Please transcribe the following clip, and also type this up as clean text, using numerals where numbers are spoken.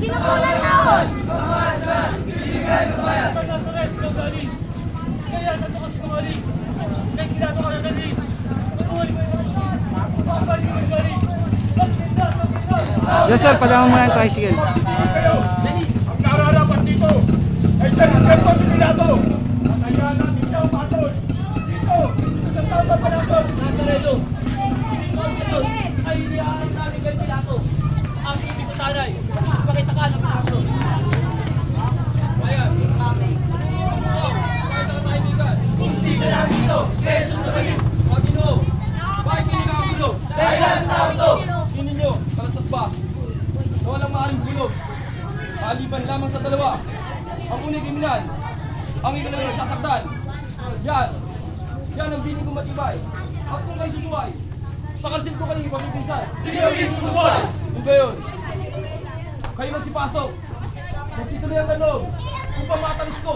Sinukulan naon! Kaya nato kasi kumali. Kaya kinato ka na galing. Yes sir, padama muna yung tricycle. Ang nararapat dito ay terminal ko binilato. Kaya natin siya patol. Dito, sa tama pa lang doon. Nazaredo. Ay inihaharap namin kay Pilato. Ang ibig ko sanay. Pakita ka ng Pilato. Ayan. Pakita ka tayo bigan. Hindi ka namin ito. Jesus sa galing. Pag-ino. Bakit hindi ka ang gulo? Dahil lang sa ito. Hindi nyo, kalasat ba? Na walang maaaring gulog. Maliban lamang sa dalawa. Ang unang kriminal. Ang ikalawang nagsasaktan. Yan. Yan ang biling kong matibay. At kung kayo susuway, sa kalsin ko kayo ipapipinsan. Hindi kami susuway! Yung gayon, kayo magsipasok. Magsituloy ang tanong. Kung pamatalis ko,